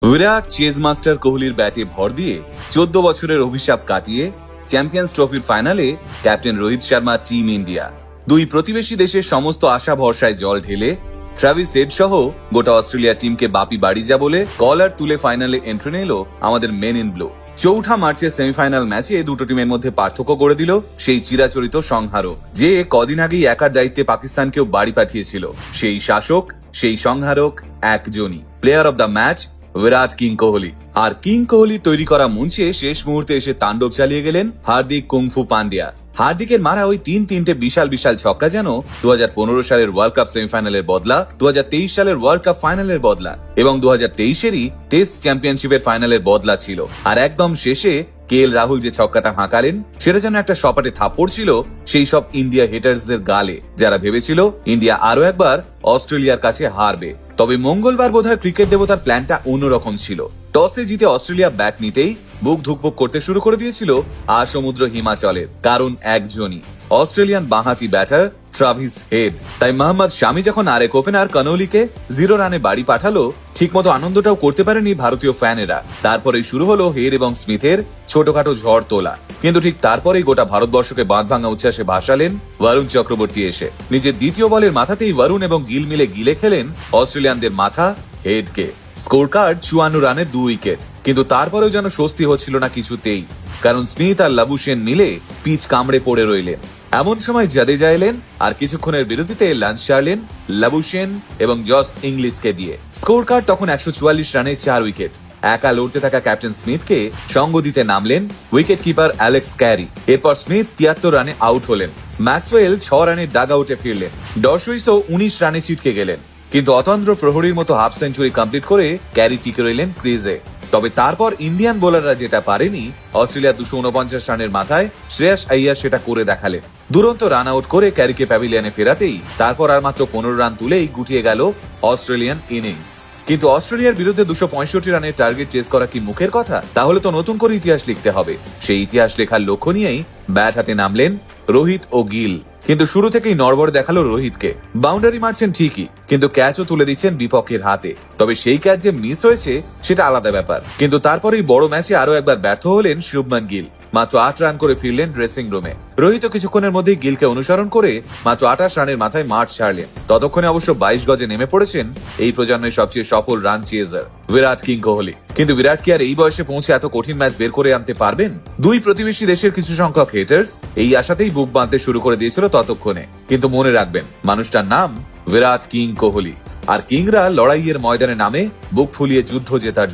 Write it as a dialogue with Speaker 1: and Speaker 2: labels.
Speaker 1: বিরাট Chase master কোহলির ব্যাটে ভর দিয়ে 14 বছরের অভিশাপ কাটিয়ে চ্যাম্পিয়ন্স ট্রফির ফাইনালে captain Rohit Sharma team India দুই প্রতিবেশী দেশের সমস্ত আশা ভরসায় জল ঢেলে ট্রাভিস হেড সহ গোটা অস্ট্রেলিয়া টিমকে বাপি বাড়ি যা বলে কলার তুলে ফাইনালে এন্ট্রি নিল আমাদের মেন ইন ব্লু। 4 মার্চের সেমিফাইনাল ম্যাচে দুটো টিমের মধ্যে পার্থক্য করে দিল সেই চিরাচরিত সংহারক, যে কদিন আগেই একার দায়িত্বে পাকিস্তানকেও বাড়ি পাঠিয়েছিল। সেই শাসক, সেই সংহারক একজনই, player of the match Virat king Kohli. আর কিং কোহলি তৈরি করা মঞ্চে শেষ মুহূর্তে এসে তাণ্ডব চালিয়ে গেলেন হার্দিক কুংফু পান্ডিয়া। হার্দিকের মারা ওই তিনটে বিশাল বিশাল ছক্কা যেন 2015 সালের ওয়ার্ল্ড কাপ সেমিফাইনালের বদলা, 2023 সালের ওয়ার্ল্ড কাপ ফাইনালের বদলা এবং 2023-এরই টেস্ট চ্যাম্পিয়নশিপের ফাইনালের বদলা ছিল। আর একদম শেষে KL রাহুল যে ছক্কাটা হাঁকালেন সেটা যেন একটা সপাটে থাপ্পড় ছিল সেই সব ইন্ডিয়া হেটার্সদের গালে, যারা ভেবেছিল ইন্ডিয়া আরো একবার অস্ট্রেলিয়ার কাছে হারবে। তবে মঙ্গলবার বোধহয় ক্রিকেট দেবতার প্ল্যানটা অন্যরকম ছিল। টসে জিতে অস্ট্রেলিয়া ব্যাট নিতেই বুক ধুকপুক করতে শুরু করে দিয়েছিল আর সমুদ্র হিমাচলের, কারণ একজনই, অস্ট্রেলিয়ান বাঁহাতি ব্যাটার ট্রাভিস হেড। তাই মোহাম্মদ শামি যখন আরেক ওপেনার কানৌলিকে 0 রানে বাড়ি পাঠালো, ঠিকমতো আনন্দটাও করতে পারেনি ভারতীয় ফ্যানেরা। তারপরেই শুরু হলো হেড এবং স্মিথের ছোটখাটো ঝড় তোলা। কিন্তু ঠিক তারপরেই গোটা ভারতবর্ষকে বাঁধ ভাঙা উচ্ছ্বাসে ভাসালেন বরুণ চক্রবর্তী এসে। নিজের দ্বিতীয় বলের মাথাতেই বরুণ এবং গিল মিলে গিলে খেলেন অস্ট্রেলিয়ানদের মাথা হেডকে। স্কোর কার্ড 54 রানে 2 উইকেট। কিন্তু তারপরেও যেন স্বস্তি হচ্ছিল না কিছুতেই, কারণ স্মিথ আর লাবুশেন মিলে পিচ কামড়ে পড়ে রইলেন। এমন সময় জাদেজা এলেন আর কিছুক্ষণের বিরতিতে লাঞ্চ ছাড়লেন লাবুশেন এবং জস ইংলিশকে দিয়ে। স্কোর কার্ড তখন 144 রানে 4 উইকেট। একা লড়তে থাকা ক্যাপ্টেন স্মিথকে সঙ্গ দিতে নামলেন উইকেট কিপার অ্যালেক্স ক্যারি। এরপর স্মিথ 73 রানে আউট হলেন। ম্যাক্সওয়েল 6 রানে ডাগ আউটে ফিরলেন। ডসউইসও 19 রানে ছিটকে গেলেন। কিন্তু অতন্দ্র প্রহরীর মতো হাফ সেঞ্চুরি কমপ্লিট করে ক্যারি টিকে রইলেন ক্রিজে। তবে তারপর ইন্ডিয়ান বোলাররা যেটা পারেনি, অস্ট্রেলিয়া 249 রানের মাথায় শ্রেয়াস আইয়ার সেটা করে দেখালেন। দুরন্ত রান আউট করে ক্যারিকে প্যাভিলিয়নে ফেরাতেই তারপর আর মাত্র 15 রান তুলেই গুটিয়ে গেল অস্ট্রেলিয়ান ইনিংস। কিন্তু অস্ট্রেলিয়ার বিরুদ্ধে 265 রানের টার্গেট চেস করা কি মুখের কথা? তাহলে তো নতুন করে ইতিহাস লিখতে হবে। সেই ইতিহাস লেখার লক্ষ্য নিয়েই ব্যাট হাতে নামলেন রোহিত ও গিল। কিন্তু শুরু থেকেই নড়বড় দেখালো রোহিতকে। বাউন্ডারি মারছেন ঠিকই, কিন্তু ক্যাচও তুলে দিচ্ছেন বিপক্ষের হাতে। তবে সেই ক্যাচ যে মিস হয়েছে সেটা আলাদা ব্যাপার। কিন্তু তারপরেই বড় ম্যাচে আরো একবার ব্যর্থ হলেন শুভমান গিল। মাত্র 8 রান করে ফিরলেন ড্রেসিং রুমে। রোহিত কিছুক্ষণের মধ্যেই গিলকে অনুসরণ করে মাত্র 28 রানের মাথায় মাঠ ছাড়লেন। ততক্ষণে অবশ্য 22 গজে নেমে পড়েছেন এই প্রজন্মের সবচেয়ে সফল রান চেজার বিরাট কিং কোহলি। কিন্তু বিরাট কি আর এই বয়সে পৌঁছে এত কঠিন ম্যাচ বের করে আনতে পারবেন? দুই প্রতিবেশী দেশের কিছু সংখ্যক হেটার্স এই আশাতেই বুক বাঁধতে শুরু করে দিয়েছিল ততক্ষণে। কিন্তু মনে রাখবেন, মানুষটার নাম বিরাট কিং কোহলি। আর কিংরা লড়াইয়ের ময়দানে নামে বুক ফুলিয়ে যুদ্ধ জেতার